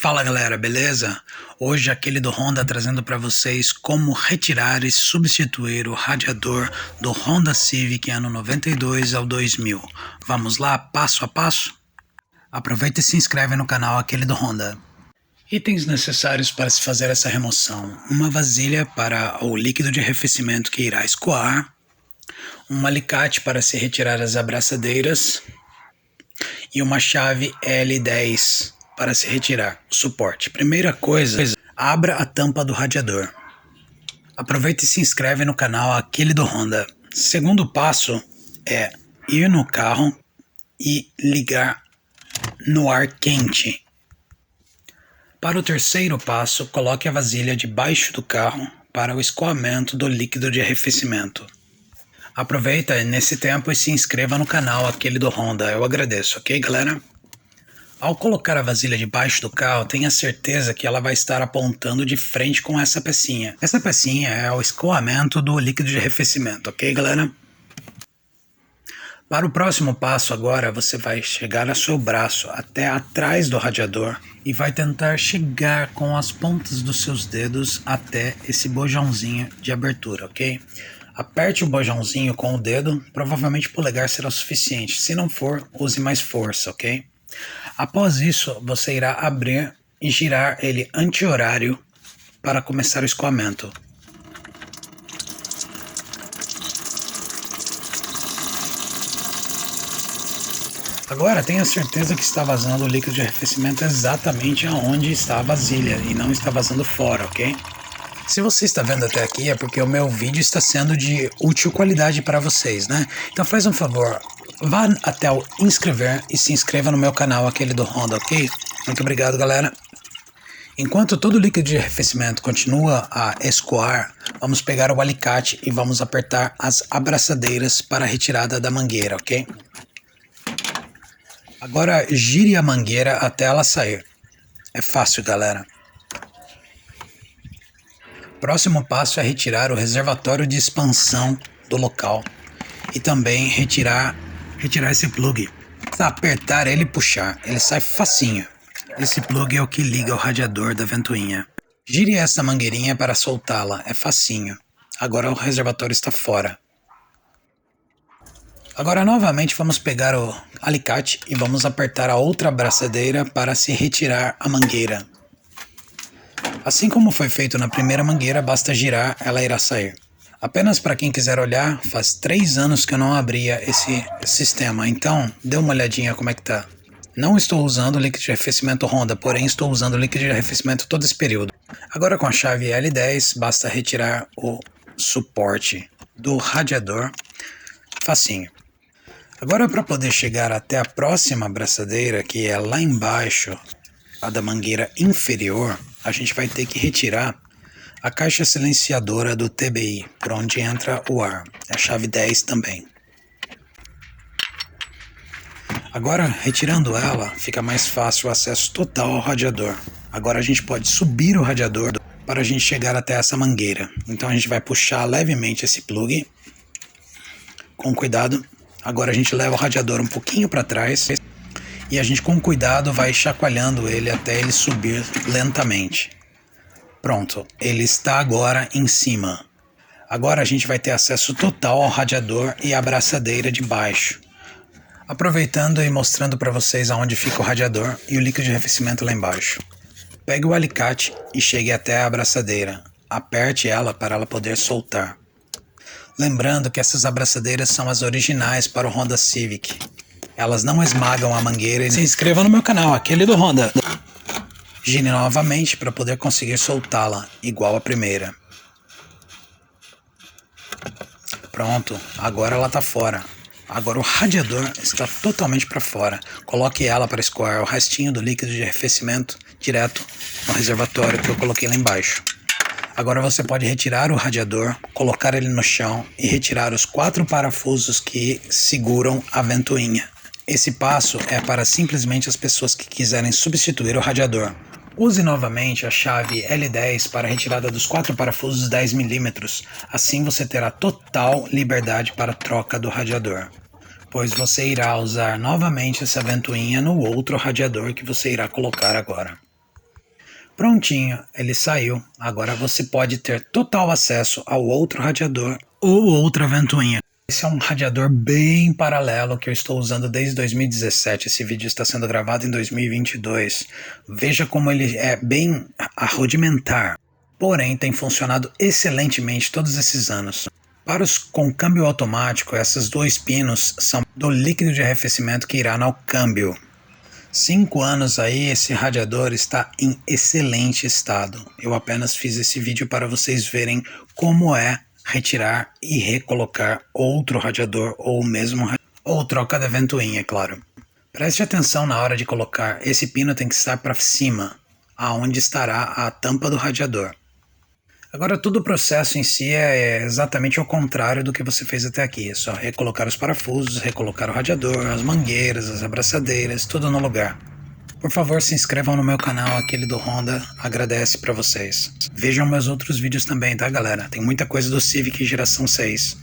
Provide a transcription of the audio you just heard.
Fala galera, beleza? Hoje aquele do Honda trazendo para vocês como retirar e substituir o radiador do Honda Civic ano 92 ao 2000. Vamos lá, passo a passo? Aproveita e se inscreve no canal aquele do Honda. Itens necessários para se fazer essa remoção: uma vasilha para o líquido de arrefecimento que irá escoar, um alicate para se retirar as abraçadeiras e uma chave L10 para se retirar o suporte. Primeira coisa, abra a tampa do radiador. Aproveita e se inscreve no canal aquele do Honda. Segundo passo é ir no carro e ligar no ar quente. Para o terceiro passo, coloque a vasilha debaixo do carro para o escoamento do líquido de arrefecimento. Aproveita nesse tempo e se inscreva no canal aquele do Honda. Eu agradeço, ok, galera? Ao colocar a vasilha debaixo do carro, tenha certeza que ela vai estar apontando de frente com essa pecinha. Essa pecinha é o escoamento do líquido de arrefecimento, ok, galera? Para o próximo passo agora, você vai chegar a seu braço até atrás do radiador e vai tentar chegar com as pontas dos seus dedos até esse bojãozinho de abertura, ok? Aperte o bojãozinho com o dedo, provavelmente o polegar será o suficiente. Se não for, use mais força, ok? Após isso, você irá abrir e girar ele anti-horário para começar o escoamento. Agora tenha certeza que está vazando o líquido de arrefecimento exatamente aonde está a vasilha e não está vazando fora, ok? Se você está vendo até aqui é porque o meu vídeo está sendo de útil qualidade para vocês, né? Então faz um favor, vá até o inscrever e se inscreva no meu canal, aquele do Honda, ok? Muito obrigado, galera. Enquanto todo o líquido de arrefecimento continua a escoar, vamos pegar o alicate e vamos apertar as abraçadeiras para a retirada da mangueira, ok? Agora gire a mangueira até ela sair. É fácil, galera. Próximo passo é retirar o reservatório de expansão do local e também retirar esse plug. Apertar ele e puxar, ele sai facinho. Esse plug é o que liga o radiador da ventoinha. Gire essa mangueirinha para soltá-la, é facinho. Agora o reservatório está fora. Agora novamente vamos pegar o alicate e vamos apertar a outra abraçadeira para se retirar a mangueira. Assim como foi feito na primeira mangueira, basta girar, ela irá sair. Apenas para quem quiser olhar, faz 3 anos que eu não abria esse sistema, então dê uma olhadinha como é que tá. Não estou usando líquido de arrefecimento Honda, porém estou usando líquido de arrefecimento todo esse período. Agora com a chave L10, basta retirar o suporte do radiador, facinho. Agora para poder chegar até a próxima abraçadeira, que é lá embaixo, a da mangueira inferior, a gente vai ter que retirar a caixa silenciadora do TBI, por onde entra o ar, a chave 10 também. Agora, retirando ela, fica mais fácil o acesso total ao radiador. Agora a gente pode subir o radiador para a gente chegar até essa mangueira. Então a gente vai puxar levemente esse plug, com cuidado. Agora a gente leva o radiador um pouquinho para trás e a gente com cuidado vai chacoalhando ele até ele subir lentamente. Pronto, ele está agora em cima. Agora a gente vai ter acesso total ao radiador e à abraçadeira de baixo. Aproveitando e mostrando para vocês aonde fica o radiador e o líquido de arrefecimento lá embaixo. Pegue o alicate e chegue até a abraçadeira. Aperte ela para ela poder soltar. Lembrando que essas abraçadeiras são as originais para o Honda Civic. Elas não esmagam a mangueira. E se inscreva no meu canal, aquele do Honda. Gire novamente para poder conseguir soltá-la, igual a primeira. Pronto, agora ela está fora. Agora o radiador está totalmente para fora. Coloque ela para escoar o restinho do líquido de arrefecimento direto no reservatório que eu coloquei lá embaixo. Agora você pode retirar o radiador, colocar ele no chão e retirar os 4 parafusos que seguram a ventoinha. Esse passo é para simplesmente as pessoas que quiserem substituir o radiador. Use novamente a chave L10 para a retirada dos 4 parafusos 10 mm. Assim você terá total liberdade para a troca do radiador, pois você irá usar novamente essa ventoinha no outro radiador que você irá colocar agora. Prontinho, ele saiu. Agora você pode ter total acesso ao outro radiador ou outra ventoinha. Esse é um radiador bem paralelo que eu estou usando desde 2017. Esse vídeo está sendo gravado em 2022. Veja como ele é bem rudimentar, porém tem funcionado excelentemente todos esses anos. Para os com câmbio automático, esses dois pinos são do líquido de arrefecimento que irá no câmbio. 5 anos aí, esse radiador está em excelente estado. Eu apenas fiz esse vídeo para vocês verem como é retirar e recolocar outro radiador ou mesmo ou troca de ventoinha, é claro. Preste atenção na hora de colocar. Esse pino tem que estar para cima, aonde estará a tampa do radiador. Agora todo o processo em si é exatamente ao contrário do que você fez até aqui. É só recolocar os parafusos, recolocar o radiador, as mangueiras, as abraçadeiras, tudo no lugar. Por favor, se inscrevam no meu canal, aquele do Honda, agradece pra vocês. Vejam meus outros vídeos também, tá galera? Tem muita coisa do Civic geração 6.